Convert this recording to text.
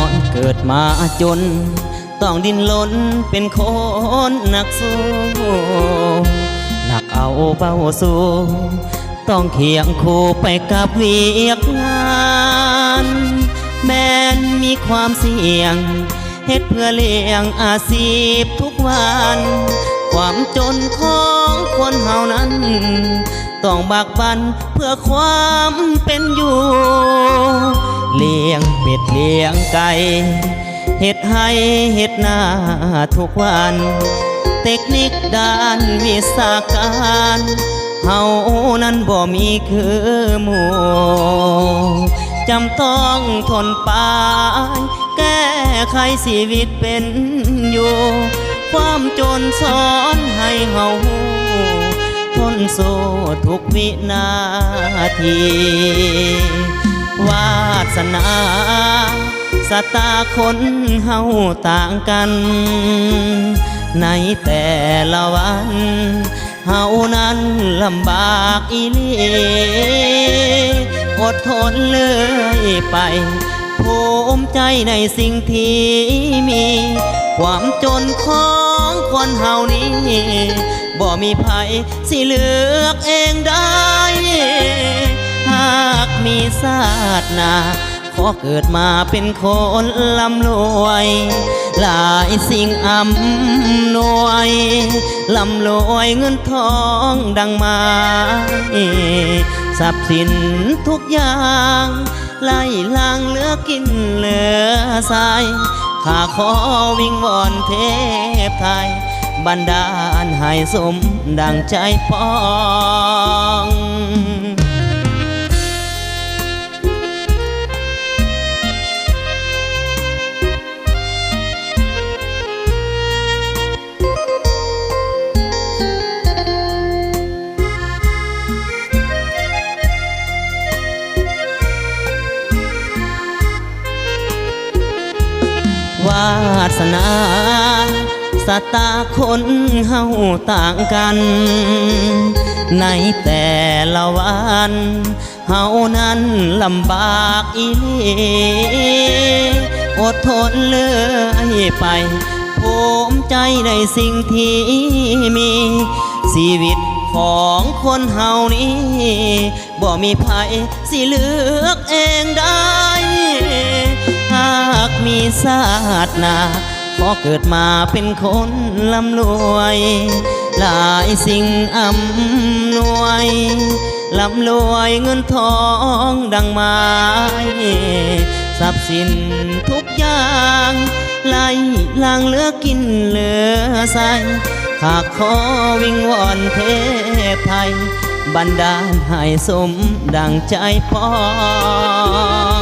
อนเกิดมาจนต้องดิ้นรนเป็นคนนักสู้หนักเอาเบาสู้ต้องเคียงคู่ไปกับเวียกงานแม้นมีความเสี่ยงเฮ็ดเพื่อเลี้ยงอาชีพทุกวันความจนของคนเฮานั้นต้องบากบั่นเพื่อความเป็นอยู่เลี้ยงเป็ดเลี้ยงไก่เฮ็ดให้เฮ็ดหน้าทุกวันเทคนิคด้านวิชาการเฮานั้นบ่มีคือหมู่จำต้องทนปานแก้ไขชีวิตเป็นอยู่ความจนสอนให้เฮาทนสู้ทุกวินาทีวาสนาสตาคนเฮาต่างกันในแต่ละวันเฮานั้นลำบากอีหลีอดทนเลยไปภูมิใจในสิ่งที่มีความจนของคนเฮานี้บ่มีไผสิเลือกเองได้หากมีชาติหน้าขอเกิดมาเป็นคนร่ำรวยหลายสิ่งอำนวยร่ำรวยเงินทองดังมาทรัพย์สินทุกอย่างไล่ล่างเหลือกินเหลือใส่ข้าขอวิงวอนเทพไทยบันดาลให้สมดังใจปองวาสนาสตาคนเฮาต่างกันในแต่ละวันเฮานั้นลำบากอีหลีอดทนเลยไปภูมิใจในสิ่งที่มีชีวิตของคนเฮานี้บ่มีไผสิเลือกเองได้หากมีชาติหน้าขอเกิดมาเป็นคนร่ำรวยหลายสิ่งอำนวยร่ำรวยเงินทองดังไม้ทรัพย์สินทุกอย่างไหลหลังเหลือกินเหลือใส่หากขอวิงวอนเทพไทยบันดาลให้สมดังใจปอง